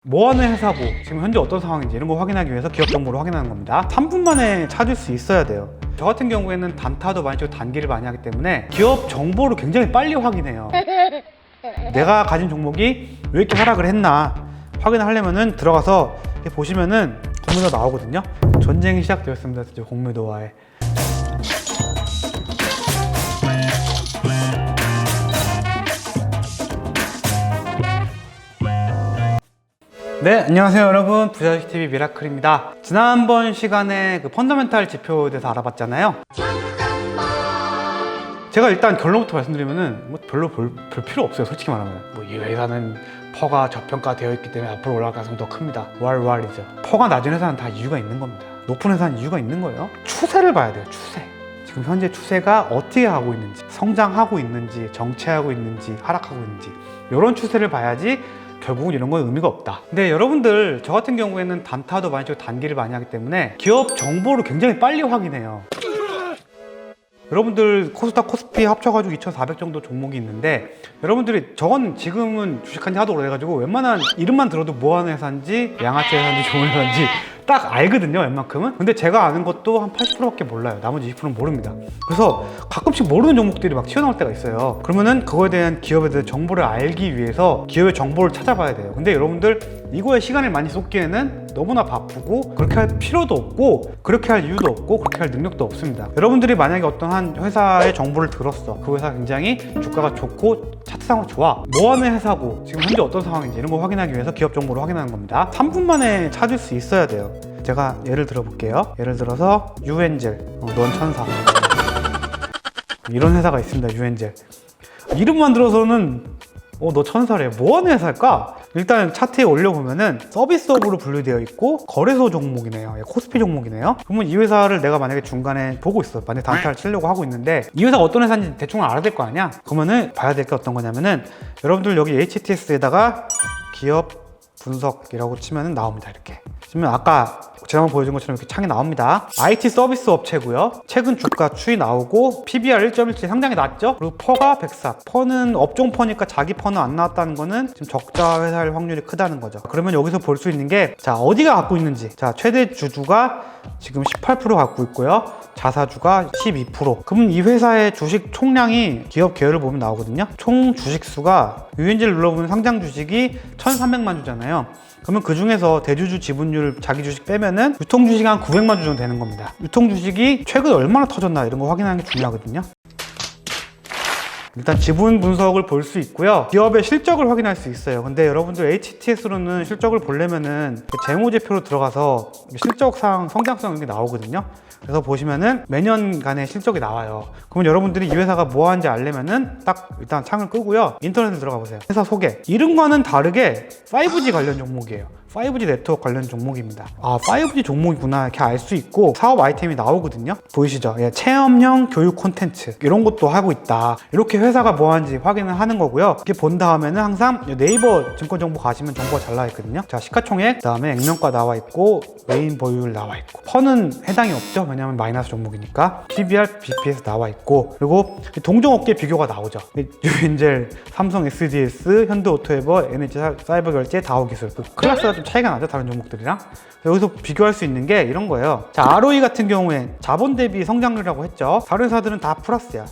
뭐하는 회사고 지금 현재 어떤 상황인지 이런 거 확인하기 위해서 기업 정보를 확인하는 겁니다. 3분 만에 찾을 수 있어야 돼요. 저 같은 경우에는 단타도 많이 치고 단기를 많이 하기 때문에 기업 정보를 굉장히 빨리 확인해요. 내가 가진 종목이 왜 이렇게 하락을 했나 확인을 하려면은 들어가서 이렇게 보시면은 공매도가 나오거든요. 전쟁이 시작되었습니다. 진짜 공매도와의. 네, 안녕하세요 여러분. 부자주식TV 미라클입니다. 지난번 시간에 그 펀더멘탈 지표에 대해서 알아봤잖아요. 제가 일단 결론부터 말씀드리면은 뭐 별로 볼 필요 없어요. 솔직히 말하면 뭐 이 회사는 퍼가 저평가되어 있기 때문에 앞으로 올라갈 가능성이 더 큽니다. 왈왈이죠. 퍼가 낮은 회사는 다 이유가 있는 겁니다. 높은 회사는 이유가 있는 거예요. 추세를 봐야 돼요. 추세. 지금 현재 추세가 어떻게 하고 있는지, 성장하고 있는지, 정체하고 있는지, 하락하고 있는지 이런 추세를 봐야지 결국은 이런 건 의미가 없다. 근데 여러분들 저 같은 경우에는 단타도 많이 치고 단기를 많이 하기 때문에 기업 정보를 굉장히 빨리 확인해요. 여러분들 코스닥 코스피 합쳐가지고 2,400 정도 종목이 있는데 여러분들이 저건 지금은 주식한 지 하도 오래돼가지고 웬만한 이름만 들어도 뭐하는 회사인지 양아치 회사인지 좋은 회사인지 딱 알거든요, 웬만큼은. 근데 제가 아는 것도 한 80%밖에 몰라요. 나머지 20%는 모릅니다. 그래서 가끔씩 모르는 종목들이 막 튀어나올 때가 있어요. 그러면은 그거에 대한 기업에 대한 정보를 알기 위해서 기업의 정보를 찾아봐야 돼요. 근데 여러분들 이거에 시간을 많이 쏟기에는 너무나 바쁘고 그렇게 할 필요도 없고 그렇게 할 이유도 없고 그렇게 할 능력도 없습니다. 여러분들이 만약에 어떤 한 회사의 정보를 들었어. 그 회사 굉장히 주가가 좋고 차트상으로 좋아. 뭐하는 회사고 지금 현재 어떤 상황인지 이런 거 확인하기 위해서 기업 정보를 확인하는 겁니다. 3분 만에 찾을 수 있어야 돼요. 제가 예를 들어 볼게요. 예를 들어서 유엔젤, 넌 천사 이런 회사가 있습니다. 유엔젤 이름만 들어서는 너 천사래. 뭐하는 회사일까? 일단 차트에 올려보면은 서비스업으로 분류되어 있고 거래소 종목이네요. 코스피 종목이네요. 그러면 이 회사를 내가 만약에 중간에 보고 있어. 만약에 단타를 치려고 하고 있는데 이 회사가 어떤 회사인지 대충 알아야 될 거 아니야? 그러면은 봐야 될 게 어떤 거냐면은 여러분들 여기 HTS에다가 기업 분석이라고 치면은 나옵니다. 이렇게 치면 아까 지난번 보여준 것처럼 이렇게 창이 나옵니다. IT 서비스 업체고요. 최근 주가 추이 나오고 PBR 1.17 상당히 낮죠? 그리고 퍼가 104. 퍼는 업종 퍼니까 자기 퍼는 안 나왔다는 거는 지금 적자 회사일 확률이 크다는 거죠. 그러면 여기서 볼 수 있는 게 자, 어디가 갖고 있는지. 자, 최대 주주가 지금 18% 갖고 있고요. 자사주가 12%. 그러면 이 회사의 주식 총량이 기업 계열을 보면 나오거든요. 총 주식 수가 유엔젤 눌러보면 상장 주식이 1,300만 주잖아요. 그러면 그 중에서 대주주 지분율 자기 주식 빼면은 유통 주식이 한 900만 주 정도 되는 겁니다. 유통 주식이 최근에 얼마나 터졌나 이런 거 확인하는 게 중요하거든요. 일단 지분 분석을 볼 수 있고요. 기업의 실적을 확인할 수 있어요. 근데 여러분들 HTS로는 실적을 보려면은 재무제표로 들어가서 실적상 성장성 이런 게 나오거든요. 그래서 보시면은 매년간의 실적이 나와요. 그러면 여러분들이 이 회사가 뭐 하는지 알려면은 딱 일단 창을 끄고요. 인터넷에 들어가 보세요. 회사 소개. 이름과는 다르게 5G 관련 종목이에요. 5G 네트워크 관련 종목입니다. 아, 5G 종목이구나 이렇게 알 수 있고 사업 아이템이 나오거든요. 보이시죠? 예, 체험형 교육 콘텐츠 이런 것도 하고 있다. 이렇게 회사가 뭐 하는지 확인을 하는 거고요. 이렇게 본 다음에는 항상 네이버 증권 정보 가시면 정보가 잘 나와 있거든요. 자, 시가총액, 그다음에 액면가 나와 있고 외인 보유율 나와 있고 퍼는 해당이 없죠. 왜냐하면 마이너스 종목이니까. PBR, BPS 나와 있고 그리고 동종업계 비교가 나오죠. 유엔젤, 삼성 SDS, 현대오토에버, NH 사이버결제, 다오기술 그 클래스가 좀 차이가 나죠. 다른 종목들이랑. 여기서 비교할 수 있는 게 이런 거예요. 자, ROE 같은 경우에 자본 대비 성장률이라고 했죠. 다른 회사들은 다 플러스야.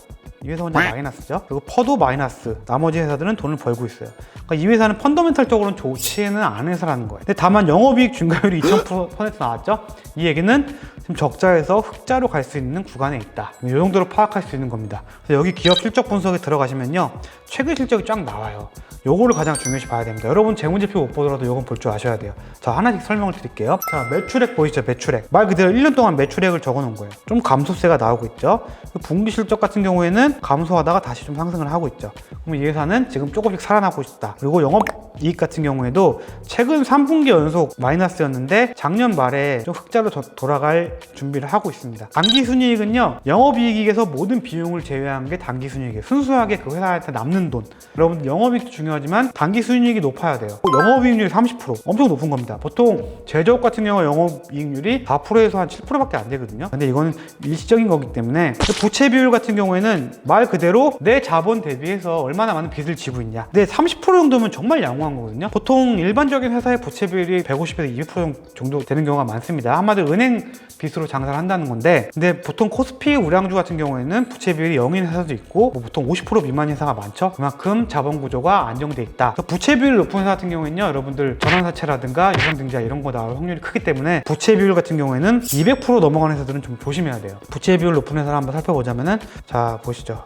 이 회사 혼자 마이너스죠. 그리고 퍼도 마이너스. 나머지 회사들은 돈을 벌고 있어요. 그러니까 이 회사는 펀더멘탈적으로는 좋지는 않은 회사라는 거예요. 근데 다만 영업이익 증가율이 2000% 나왔죠. 이 얘기는 지금 적자에서 흑자로 갈 수 있는 구간에 있다. 이 정도로 파악할 수 있는 겁니다. 그래서 여기 기업 실적 분석에 들어가시면요. 최근 실적이 쫙 나와요. 요거를 가장 중요시 봐야 됩니다. 여러분 재무제표 못 보더라도 요건 볼 줄 아셔야 돼요. 자, 하나씩 설명을 드릴게요. 자, 매출액 보이시죠? 매출액. 말 그대로 1년 동안 매출액을 적어 놓은 거예요. 좀 감소세가 나오고 있죠. 분기 실적 같은 경우에는 감소하다가 다시 좀 상승을 하고 있죠. 그럼 이 회사는 지금 조금씩 살아나고 있다. 그리고 영업이익 같은 경우에도 최근 3분기 연속 마이너스였는데 작년 말에 좀 흑자로 돌아갈 준비를 하고 있습니다. 당기순이익은요. 영업이익에서 모든 비용을 제외한 게 당기순이익이에요. 순수하게 그 회사한테 남는 돈. 여러분들 영업이익도 중요하지만 중요하지만 단기 수익률이 높아야 돼요. 영업이익률이 30% 엄청 높은 겁니다. 보통 제조업 같은 경우 영업이익률이 4%에서 한 7%밖에 안 되거든요. 근데 이거는 일시적인 거기 때문에 부채 비율 같은 경우에는 말 그대로 내 자본 대비해서 얼마나 많은 빚을 지고 있냐. 근데 30% 정도면 정말 양호한 거거든요. 보통 일반적인 회사의 부채 비율이 150에서 200% 정도 되는 경우가 많습니다. 한마디로 은행 빚으로 장사를 한다는 건데, 근데 보통 코스피 우량주 같은 경우에는 부채 비율이 0인 회사도 있고 보통 50% 미만 회사가 많죠. 그만큼 자본 구조가 안정돼 있다. 부채 비율 높은 회사 같은 경우에는요, 여러분들 전환사채라든가 유상증자 이런 거 나올 확률이 크기 때문에 부채 비율 같은 경우에는 200% 넘어가는 회사들은 좀 조심해야 돼요. 부채 비율 높은 회사를 한번 살펴보자면은, 자 보시죠.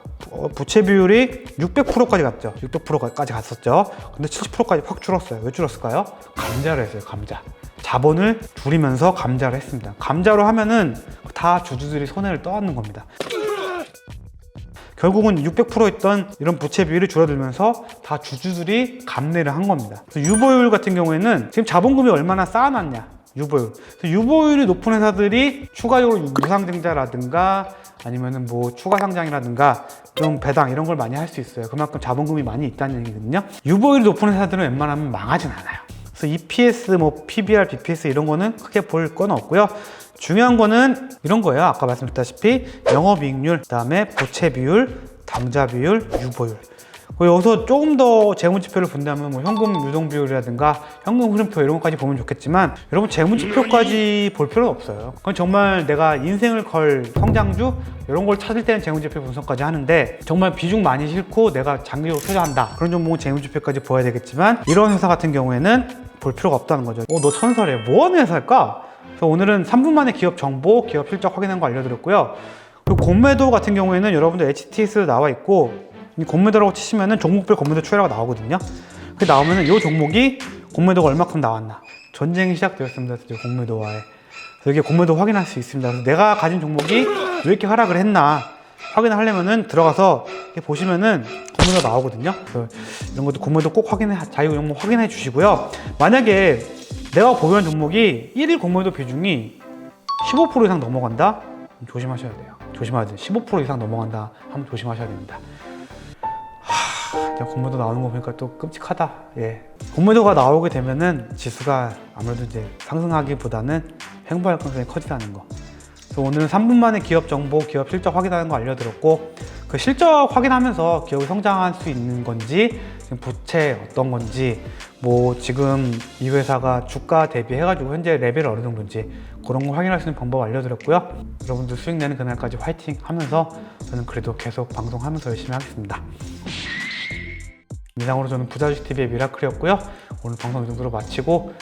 부채 비율이 600%까지 갔죠. 600%까지 갔었죠. 근데 70%까지 확 줄었어요. 왜 줄었을까요? 감자를 했어요. 감자. 자본을 줄이면서 감자를 했습니다. 감자로 하면은 다 주주들이 손해를 떠안는 겁니다. 결국은 600% 있던 이런 부채 비율이 줄어들면서 다 주주들이 감내를 한 겁니다. 유보율 같은 경우에는 지금 자본금이 얼마나 쌓아놨냐, 유보율. 유보율이 높은 회사들이 추가적으로 유상증자라든가 아니면은 뭐 추가 상장이라든가 좀 배당 이런 걸 많이 할 수 있어요. 그만큼 자본금이 많이 있다는 얘기거든요. 유보율이 높은 회사들은 웬만하면 망하진 않아요. 그래서 EPS, 뭐 PBR, BPS 이런 거는 크게 볼 건 없고요. 중요한 거는 이런 거예요. 아까 말씀드렸다시피 영업이익률, 그다음에 부채 비율, 당좌 비율, 유보율. 여기서 조금 더 재무지표를 본다면 뭐 현금 유동 비율이라든가 현금 흐름표 이런 것까지 보면 좋겠지만, 여러분 재무지표까지 볼 필요는 없어요. 그건 정말 내가 인생을 걸 성장주 이런 걸 찾을 때는 재무지표 분석까지 하는데, 정말 비중 많이 싣고 내가 장기적으로 투자한다 그런 종목은 재무지표까지 보아야 되겠지만, 이런 회사 같은 경우에는 볼 필요가 없다는 거죠. 너 천설해. 뭐 하는 회사일까? 그래서 오늘은 3분 만에 기업 정보, 기업 실적 확인하는 거 알려드렸고요. 그리고 공매도 같은 경우에는 여러분들 HTS로 나와 있고, 이 공매도라고 치시면은 종목별 공매도 추이라고 나오거든요. 그 나오면은 이 종목이 공매도가 얼마큼 나왔나. 전쟁이 시작되었습니다. 공매도와의. 여기 공매도 확인할 수 있습니다. 그래서 내가 가진 종목이 왜 이렇게 하락을 했나 확인을 하려면은 들어가서 이렇게 보시면은 공매도가 나오거든요. 그래서 이런 것도 공매도 꼭 자유 종목 확인해 주시고요. 만약에 내가 보유한 종목이 1일 공매도 비중이 15% 이상 넘어간다? 조심하셔야 돼요. 조심해야 돼요. 15% 이상 넘어간다 하면 조심하셔야 됩니다. 공매도 나오는 거 보니까 또 끔찍하다. 예. 공매도가 나오게 되면은 지수가 아무래도 이제 상승하기보다는 횡보할 가능성이 커진다는 거. 그래서 오늘은 3분 만에 기업 정보, 기업 실적 확인하는 거 알려드렸고, 그 실적 확인하면서 기업이 성장할 수 있는 건지, 지금 부채 어떤 건지, 뭐 지금 이 회사가 주가 대비해가지고 현재 레벨이 어느 정도인지 그런 거 확인할 수 있는 방법 알려드렸고요. 여러분들 수익 내는 그날까지 화이팅 하면서 저는 그래도 계속 방송하면서 열심히 하겠습니다. 이상으로 저는 부자주식TV의 미라클이었고요. 오늘 방송 이 정도로 마치고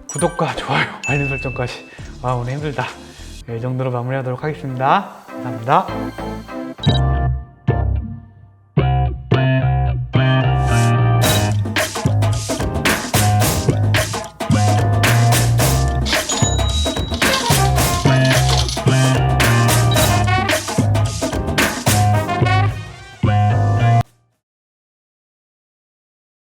구독과 좋아요, 알림 설정까지. 오늘 힘들다. 이 정도로 마무리하도록 하겠습니다. 감사합니다.